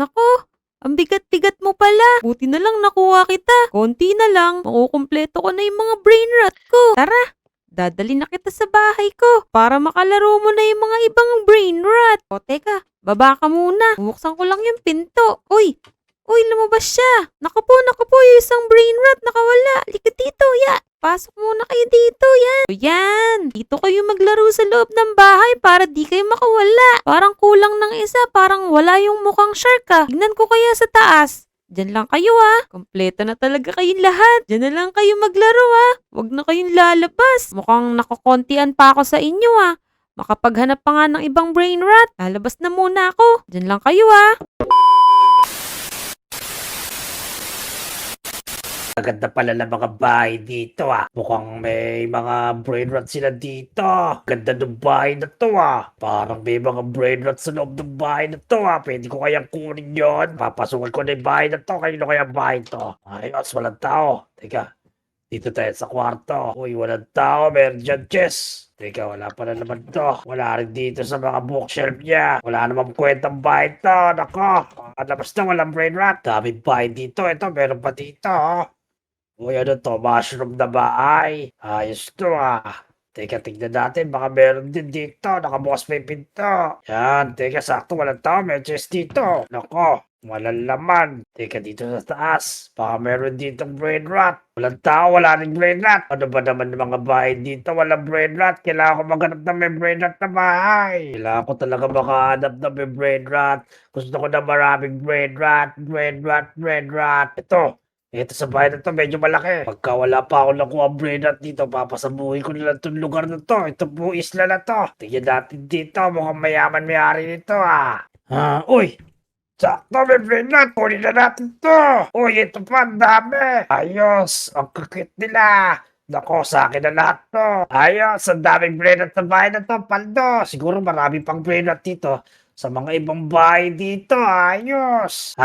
Naku, ang bigat-bigat mo pala. Buti na lang nakuha kita. Konti na lang, makukumpleto ko na yung mga brain rot ko. Tara, dadali na kita sa bahay ko para makalaro mo na yung mga ibang brain rot. O teka, baba ka muna. Bubuksan ko lang yung pinto. Uy, lumabas siya. Naku po, yung isang brain rot nakawala. Lika dito, ya. Pasok muna kayo dito, yan. O yan, dito kayo maglaro sa loob ng bahay para di kayo makawala. Parang kulang ng isa, parang wala yung mukhang shark ah. Tignan ko kaya sa taas. Diyan lang kayo ah. Kompleto na talaga kayong lahat. Diyan na lang kayo maglaro ah. Huwag na kayong lalabas. Mukhang nakakontian pa ako sa inyo ah. Makapaghanap pa nga ng ibang brain rot. Lalabas na muna ako. Diyan lang kayo ah. Maganda pala ng mga bahay dito ah. Mukhang may mga brain rot sila dito. Ganda ng bahay na to ah. Parang may mga brain rot sa loob ng bahay na to ah. Pwede ko kayang kunin yon. Papasukan ko na yung bahay na to. Kanino kaya bahay to? Ayos, walang tao. Teka, dito tayo sa kwarto. Uy, walang tao. Meron dyan chess. Teka, wala pa na naman to. Wala rin dito sa mga bookshelf niya. Wala namang kwentang bahay to. Nako, labas na walang brain rot. Daming bahay dito. Ito, meron pa dito oh. Uy, ano to? Mushroom na bahay. Ayos to ah. Teka, tignan natin. Baka meron din dito. Nakabukas pa yung pinto. Yan. Teka, sakto. Walang tao. May chest dito. Nako. Walang laman. Teka, dito sa taas. Baka meron ditong brain rot. Walang tao. Wala rin brain rot. Ano ba naman ng mga bahay dito? Walang brain rot. Kailangan ko maghanap ng may brain rot na bahay. Kailangan ko talaga makahanap ng may brain rot. Gusto ko na maraming brain rot. Brain rot. Brain rot. Ito sa bahay na to, medyo malaki. Pagka wala pa ako nakuha brain rot dito, papasabuhin ko na lang itong lugar na to. Ito po isla na to. Tingnan natin dito, mukhang mayaman may-ari nito ah. Uy! Sakto, may brain rot. Kunin na natin to. Uy, ito pa, ang dami. Ayos, ang kakit nila. Nako, sa akin na lahat to. Ayos, ang daming brain rot sa bahay na to. Paldo, siguro marami pang brain rot dito. Sa mga ibang bahay dito, ayos.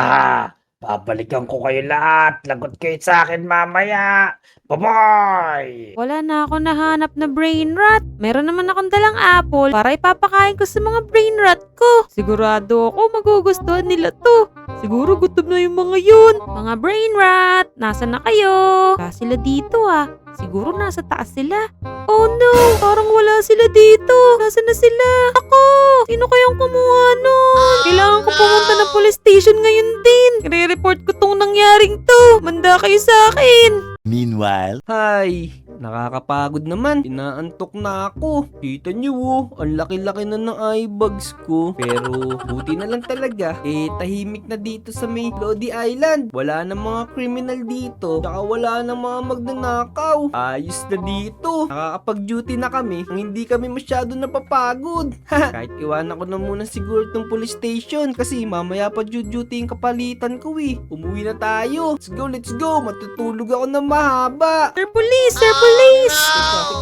Babalikan ko kayo lahat. Lagot kayo sa akin mamaya. Bye-bye! Wala na ako nahanap na brain rot. Meron naman akong dalang apple para ipapakain ko sa mga brain rot ko. Sigurado ako magugustuhan nila to. Siguro gutom na yung mga yun. Mga brain rot, nasa na kayo? Wala sila dito ah. Siguro nasa taas sila. Oh no, parang wala sila dito. Nasa na sila? Ako! Sino kayang kumuha nun? Kailangan ko pumunta ng police station ngayon din. I-report ko tong nangyaring to. Manda kayo sa akin. Meanwhile, Hay, nakakapagod naman. Inaantok na ako. Kita niyo oh, ang laki-laki na ng eye bags ko. Pero buti na lang talaga. Tahimik na dito sa may Lodi Island. Wala na mga criminal dito. Tsaka wala na mga magnanakaw. Ayos na dito. Nakakapag-duty na kami. Hindi kami masyado napapagod. Kahit iwanan ko na muna siguro tong police station. Kasi mamaya pa duty yung kapalitan ko eh. Umuwi na tayo. Let's go. Matutulog ako na mahaba. Sir Police! Sir Police!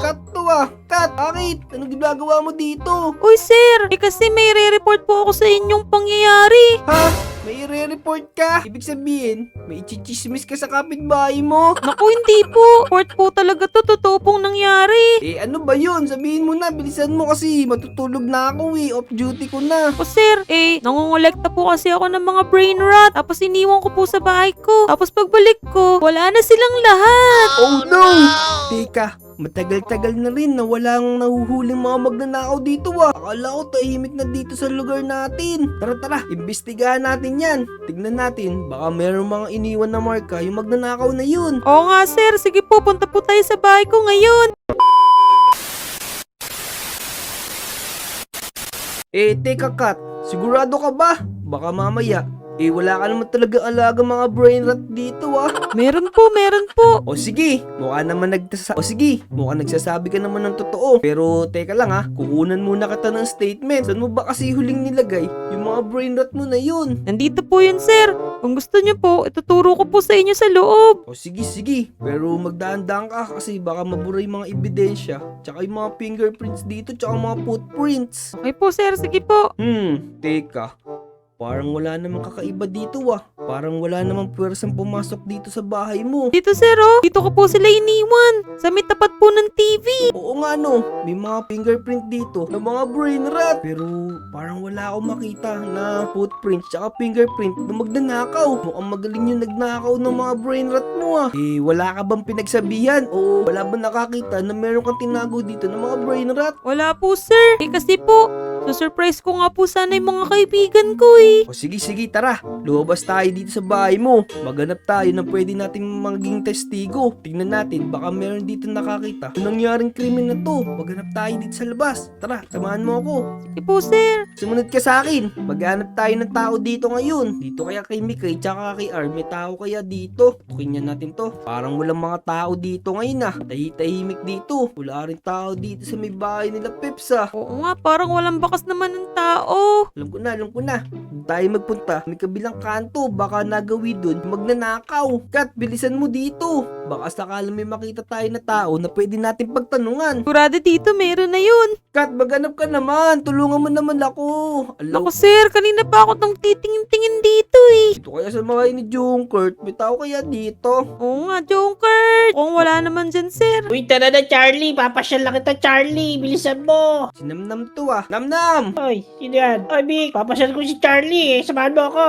Kat to ah. Kat, bakit? Anong ginagawa mo dito? Uy sir, kasi may re-report po ako sa inyong pangyayari. Ha? May i-report ka? Ibig sabihin, may ichichismis ka sa kapitbahay mo? Naku, hindi po. Report po talaga to, totoo pong nangyari. Ano ba yun? Sabihin mo na, bilisan mo kasi matutulog na ako eh. Off duty ko na. O sir, nangongolekta po kasi ako ng mga brain rot. Tapos iniwan ko po sa bahay ko. Tapos pagbalik ko, wala na silang lahat. Oh no! Teka, matagal-tagal na rin na walang nahuhuling mga magnanakaw dito ah. Akala ko tahimik na dito sa lugar natin. Tara, imbestigahan natin yan. Tignan natin, baka meron mga iniwan na marka yung magnanakaw na yun. Oo nga sir, sige po, punta po tayo sa bahay ko ngayon. Teka Kat, sigurado ka ba? Baka mamaya, wala ka naman talaga alaga mga brain rot dito ah. Meron po. O sige, mukhang nagsasabi ka naman ng totoo. Pero teka lang ha, kukunan muna kita ng statement. Saan mo ba kasi huling nilagay yung mga brain rot mo na yun? Nandito po yun sir. Kung gusto niyo po, ituturo ko po sa inyo sa loob. O sige. Pero magdaan-daan ka kasi baka mabura yung mga ebidensya. Tsaka yung mga fingerprints dito, tsaka mga footprints. Okay po sir, sige po. Teka. Parang wala namang kakaiba dito ah. Parang wala namang puwersang pumasok dito sa bahay mo. Dito sir oh, dito ko po sila iniwan. Sa may tapat po ng TV. Oo nga no, may mga fingerprint dito ng mga brain rot. Pero parang wala akong makita na footprint tsaka fingerprint na magnanakaw. Mukhang magaling yung nagnakaw ng mga brain rot mo ah. Eh, wala ka bang pinagsabihan o wala bang nakakita na meron kang tinago dito ng mga brain rot? Wala po sir. Eh kasi po, surprise ko nga po sana yung mga kaibigan ko eh. O sige, tara. Lumabas tayo dito sa bahay mo. Maghanap tayo na pwede nating maging testigo. Tingnan natin, baka meron dito nakakita ng nangyaring krimen na to. Maghanap tayo dito sa labas. Tara, samahan mo ako. Sige po sir. Sumunod ka sa akin. Maghanap tayo ng tao dito ngayon. Dito kaya kay Mikay tsaka kay R. May tao kaya dito. Tukin natin to. Parang walang mga tao dito ngayon ah. Tahimik dito. Wala rin tao dito sa may bahay nila Peps ah. Oo nga, parang walang bakas naman ng tao. Alam ko na. Kung tayo magpunta, may kabilang kanto, baka nagawi dun, magnanakaw. Kat, bilisan mo dito. Baka sakala may makita tayo na tao na pwede natin pagtanungan. Sigurado dito meron na yun. Kat, maghanap ka naman. Tulungan mo naman ako. Ako sir, kanina pa ako nang titingin-tingin dito eh. Dito kaya sa mga ni Junkert, may tao kaya dito? Oo nga, Joker. Kung wala naman dyan sir. Uy, tara na Charlie, papasyal lang kita Charlie, bilisan mo. Sinamnam to ah. Namnam! Oy, sino yan? Oy, Vic, papasyal ko si Charlie samahan mo ako.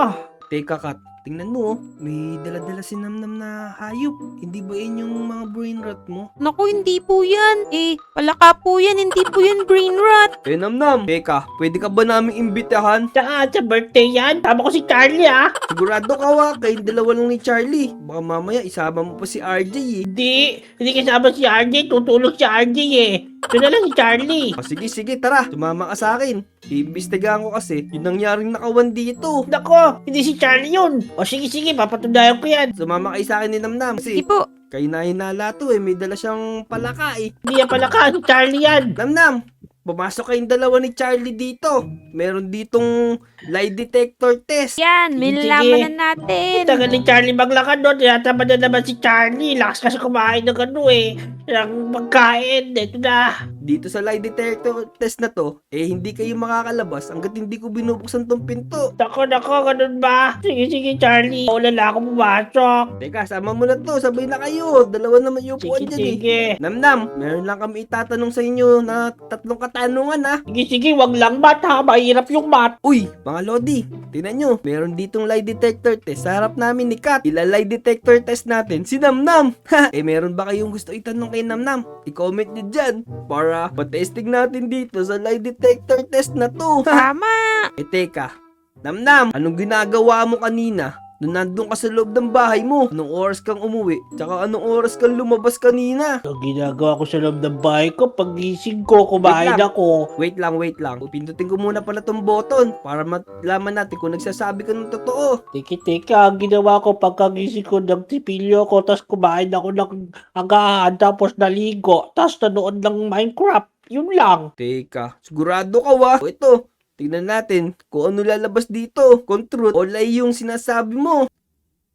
Teka Kat, tingnan mo oh. May dala-dala si Namnam na hayop. Hindi ba yun yung mga brain rot mo? Naku, hindi po yan. Eh, palaka po yan, hindi po yan brain rot. Eh Namnam, teka, pwede ka ba naming imbitahan? Saan? Sa birthday yan? Tama ko si Charlie Sigurado ka wa, kayong dalawa lang ni Charlie. Baka mamaya isama mo pa si RJ eh. Hindi kasama si RJ, tutulog si RJ eh. Ito na lang si Charlie. O sige, tara, sumama ka sa akin. Iimbestigahan ko kasi yung nangyaring nakawan dito. Nako, hindi si Charlie yun. O sige, papatunayan ko yan. Sumama kayo sa akin ni Namnam Sige kasi po. kayo na hinala to eh, may dala siyang palaka eh. Hindi yan pala ka, si Charlie yan. Namnam, pumasok kayong dalawa ni Charlie dito. Meron ditong lie detector test. Yan, may Sige. lalaman na natin. Tagal ni Charlie maglakad doon. Tinatamad na naman si Charlie. Lakas kasi kumain ng ano eh. Ng pagkain. Ito na. Dito sa lie detector test na to, eh hindi kayo makakalabas hanggat hindi ko binubuksan tong pinto. Nako, ganun ba? Sige, Charlie. Wala na ako pumasok. Teka, sama mo na to, sabay na kayo. Dalawa naman yung upuan dyan eh. Sige. Namnam, meron lang kami itatanong sa inyo na 3 katanungan ha. Sige, wag lang mat ha. Mahirap yung mat. Uy, mga Lodi, tingnan nyo, meron ditong lie detector test sa harap namin ni Kat. Ila-lie detector test natin si Namnam. Ha, eh meron ba kayong gusto itanong kay Namnam? I-comment nyo dyan para patesting natin dito sa lie detector test na to. Tama. Eh teka, Namnam, anong ginagawa mo kanina? Nung nandun ka sa loob ng bahay mo, anong oras kang umuwi? Tsaka anong oras kang lumabas kanina? Ang ginagawa ko sa loob ng bahay ko, pagising ko, kumain Wait lang. ako. Wait lang. Pindutin ko muna pala tong button para malaman natin kung nagsasabi ka ng totoo. Teka, ang ginawa ko pagkagising ko, nagtipilyo ko, tapos kumain ako ng agahan, tapos naligo, tapos nanood ng Minecraft. Yun lang. Teka, sigurado ka wa? O ito, tingnan natin kung ano lalabas dito. Kung truth o lie yung sinasabi mo.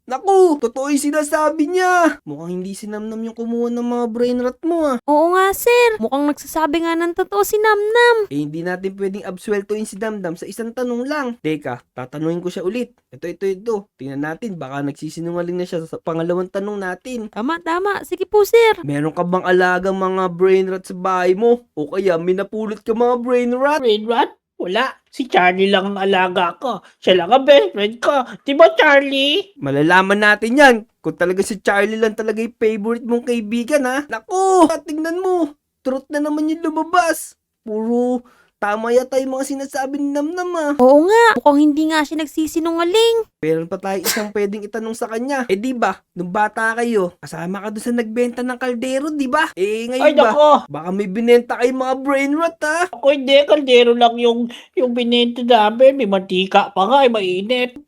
Naku, totoo yung sinasabi niya. Mukhang hindi si Namnam yung kumuha ng mga brain rot mo ah. Oo nga sir, mukhang nagsasabi nga ng totoo si Namnam. Eh hindi natin pwedeng absueltoin si Damdam sa isang tanong lang. Teka, tatanungin ko siya ulit. Ito. Tingnan natin, baka nagsisinungaling na siya sa pangalawang tanong natin. Tama, sige po sir. Meron ka bang alagang mga brain rot sa bahay mo? O kaya minapulot ka mga brain rot? Brain rot? Wala. Si Charlie lang ang alaga ko. Siya lang ang best friend ko. Di ba, Charlie? Malalaman natin yan kung talaga si Charlie lang talaga yung favorite mong kaibigan ha. Naku, tingnan mo. Truth na naman yung lumabas. Puro tama yata yung mga sinasabi ni Namnam ah. Oo nga, mukhang hindi nga siya nagsisinungaling. Meron pa tayo isang pwedeng itanong sa kanya. Eh di ba, nung bata kayo, kasama ka doon sa nagbenta ng kaldero, di ba? Eh ngayon Ay, ba, nako. baka may binenta kayo mga brain rot ha. Ako hindi. Kaldero lang yung binenta namin. May mantika pa nga. Mainit.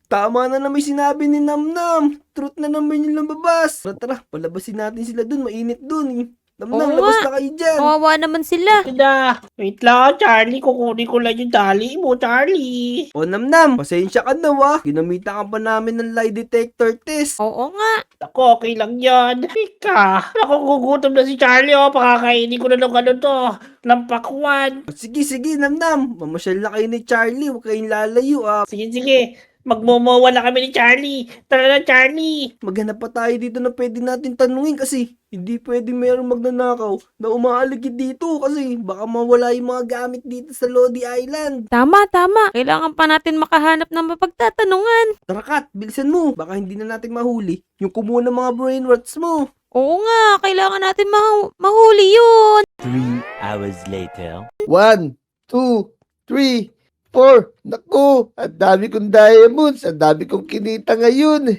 Tama na may sinabi ni Namnam. Truth na naman yung lumabas. Tara, palabasin natin sila doon. Mainit doon eh. Namnam, Oo labas nga. na kayo dyan. Kawawa naman sila. Ito na. Wait lang, Charlie. Kukunin ko lang yung tali mo, Charlie. O Namnam, pasensya ka na wa. Ginamitan ka pa namin ng lie detector test. Oo nga. Ako, okay lang yan. Ika. Ako, gugutom na si Charlie, oh. Pakakainin ko na ng ano to. Ng pakwan. O, sige, Namnam. Mamasyal na kayo ni Charlie. Huwag kayong lalayo ah. Sige. Magmumawala kami ni Charlie. Tara na, Charlie. Maghanap pa tayo dito na pwede natin tanungin kasi hindi pwede mayroong magnanakaw na umaaligid dito kasi baka mawala yung mga gamit dito sa Lodi Island. Tama. Kailangan pa natin makahanap ng mapagtatanungan. Tara Kat, bilisan mo. Baka hindi na natin mahuli yung kumuha ng mga brain rots mo. Oo nga, kailangan natin mahuli yun. 3 hours later. 1, 2, 3, 4. Naku, ang dami kong diamonds. Ang dami kong kinita ngayon.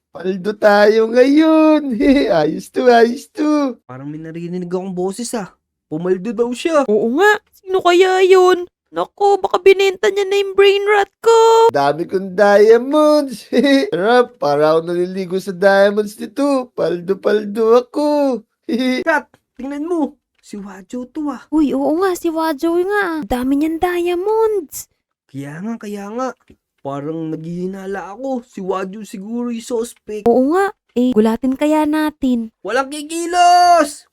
Paldo tayo ngayon. Ayos to. Parang may narinig akong boses Pumaldo daw siya. Oo nga, sino kaya yun? Naku, baka binenta niya na yung brain rot ko. Dami kong diamonds. Tara, para ako naliligo sa diamonds nito. Paldo ako. Kat, tingnan mo. Si Wajo to Uy, oo nga, si Wajo nga. Dami niyang diamonds. Kaya nga. Parang naghihinala ako. Si Wajo siguro yung suspect. Oo nga, gulatin kaya natin. Walang kikilos!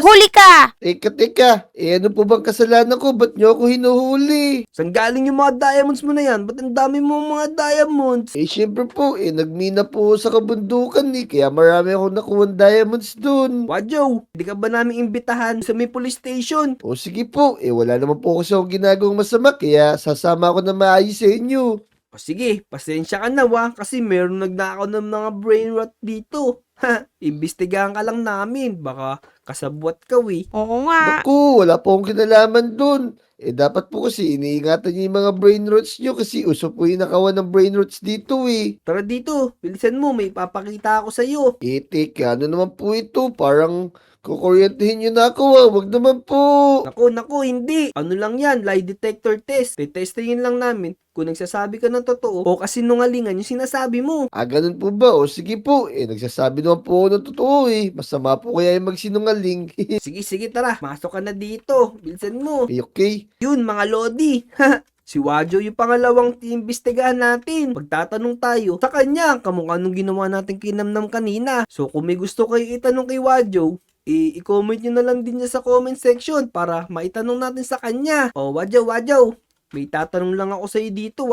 Huli ka! Teka. Ano po bang kasalanan ko? Ba't niyo ako hinuhuli? Saan galing yung mga diamonds mo na yan? Ba't ang dami mo mga diamonds? Syempre po, nagmina po ako sa kabundukan kaya marami akong nakuha diamonds dun. Wajo, hindi ka ba namin imbitahan sa may police station? O sige po, wala naman po kasi akong ginagawang masama kaya sasama ako na maayos sa inyo. O sige, pasensya ka na kasi meron nagnakaw ng mga brain rot dito. Imbestigahan ka lang namin. Baka kasabwat ka Oo nga. Naku, wala po akong kinalaman dun. Dapat po kasi iniingatan niyo yung mga brain rots niyo kasi uso po yung nakawan ng brain rots dito Tara dito, bilisan mo, may papakita ako sa'yo. Teka, ano naman po ito? Parang kukuryentehin niyo na ako wag naman po. Naku, hindi. Ano lang yan, lie detector test. Tetestingin lang namin kung nagsasabi ka ng totoo o kasinungalingan yung sinasabi mo. Ganun po ba? O sige po, nagsasabi naman po ako ng totoo Masama po kaya yung magsinungaling. Sige, tara, masok ka na dito. Bilisan mo. Okay. Yun, mga lodi. Si Wajo yung pangalawang iimbestigahan natin. Pagtatanong tayo sa kanya, kamukha nung ginawa natin kinamnam kanina. So kung may gusto kayo itanong kay Wajo, i-comment nyo na lang din niya sa comment section para maitanong natin sa kanya. O Wajo, may tatanong lang ako sa iyo dito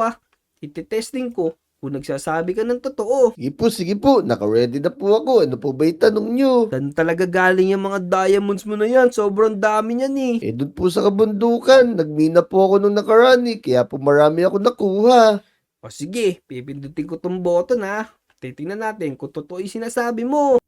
Iti-testing ko kung nagsasabi ka ng totoo. Sige po, naka-ready na po ako. Ano po ba itanong nyo? Saan talaga galing yung mga diamonds mo na yan? Sobrang dami niyan Doon po sa kabundukan, nagmina po ako nung nakaraan kaya po marami ako nakuha. O sige, pipindutin ko tong button Titingnan natin kung totoo yung sinasabi mo.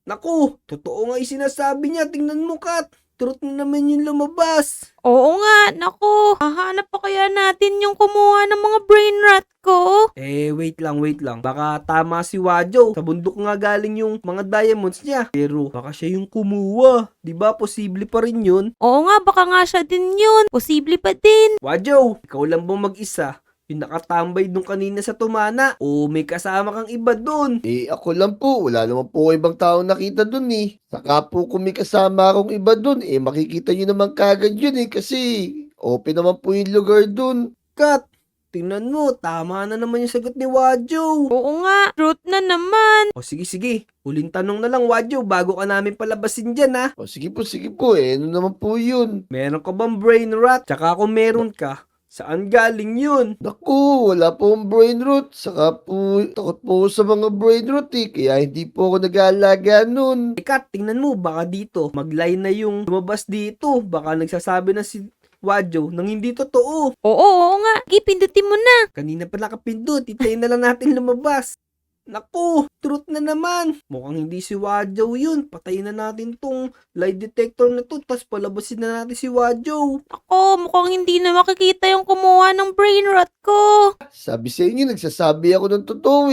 Naku, totoo nga yung sinasabi niya. Tingnan mo, Kat. Truth na naman yung lumabas. Oo nga, naku. Hahanap pa kaya natin yung kumuha ng mga brain rot ko? Wait lang. Baka tama si Wajo. Sa bundok nga galing yung mga diamonds niya. Pero baka siya yung kumuha. Diba, posible pa rin yun? Oo nga, baka nga siya din yun. Posible pa din. Wajo, ikaw lang bang mag-isa? Yung nakatambay nung kanina sa tumana o may kasama kang iba dun? Ako lang po. Wala naman po ibang taong nakita dun Saka po kung may kasama akong iba dun, makikita nyo naman kagad yun kasi open naman po yung lugar dun. Kat, tingnan mo, tama na naman yung sagot ni Wajo. Oo nga, truth na naman. O sige, huling tanong na lang Wajo bago ka namin palabasin dyan Sige po. Ano naman po yun? Meron ka bang brain rot? Tsaka kung meron ka, saan galing yun? Naku, wala po akong brain rot. Saka po, takot po ako sa mga brain rot kaya hindi po ako nag-aalaga nun. Kat, tingnan mo, baka dito, mag-lie na yung lumabas dito. Baka nagsasabi na si Wajo nang hindi totoo. Oo nga. Pindutin mo na. Kanina pa nakapindot, itayin na lang natin lumabas. Naku, truth na naman. Mukhang hindi si Wajo yun. Patayin na natin tong lie detector na to, tas palabasin na natin si Wajo. Ako, mukhang hindi na makikita yung kumuha ng brain rot ko. Sabi sa inyo, nagsasabi ako ng totoo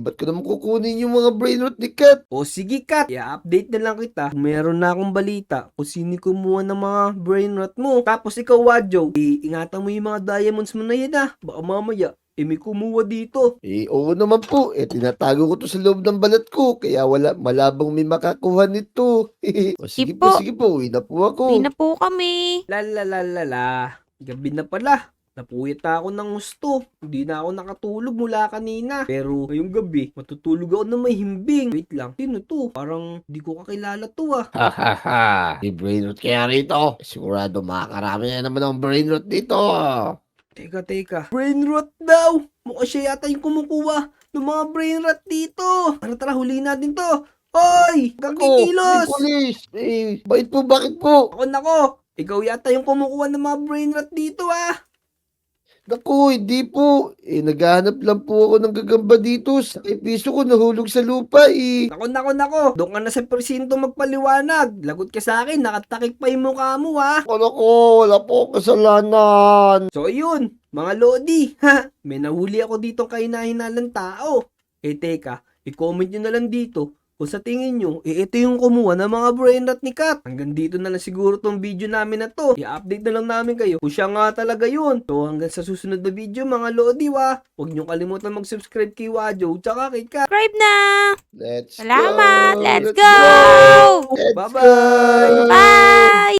ba't ko naman kukunin yung mga brain rot ni Kat? O sige Kat, i-update na lang kita. Kung meron na akong balita kung sino kumuha ng mga brain rot mo. Tapos ikaw Wajo, ingatan mo yung mga diamonds mo na yan Baka mamaya, may kumuha dito. Oo naman po. Tinatago ko to sa loob ng balat ko. Kaya malabang may makakuha nito. Sige po. Uwi na po ako. Uwi na po kami. Lalalala. Gabi na pala. Napuyat na ako ng gusto. Hindi na ako nakatulog mula kanina. Pero ngayong gabi, matutulog ako na may himbing. Wait lang, sino to? Parang di ko kakilala to May brain rot kaya rito. Sigurado makakarami na naman ang brain rot dito. Teka. Brain rot daw. Mukha siya yata yung kumukuha ng mga brain rot dito. Tara, huliin natin to. Hoy! Huwag kang kikilos! Police! Bait po, bakit po? Nako. Ikaw yata yung kumukuha ng mga brain rot dito, Naku, hindi po. Naghahanap lang po ako ng gagamba dito. Sa piso ko nahulog sa lupa Nako. Doon ka na sa presinto magpaliwanag. Lagot ka sa akin, nakatakik pa yung mukha mo, Naku, wala po akong kasalanan. So, yun. Mga Lodi, may nahuli ako ditong kahina-hinalang tao. Teka, i-comment nyo na lang dito kung sa tingin nyo, ito yung kumuha ng mga brain rot ni Kat. Hanggang dito na lang siguro tong video namin na to. I-update na lang namin kayo kung siya nga talaga yun. So, hanggang sa susunod na video, mga Lodi, huwag nyo kalimutan mag-subscribe kay Wajo, tsaka kay Kat. Subscribe na! Let's Salamat! go! Let's go! Let's Bye-bye! go! Bye!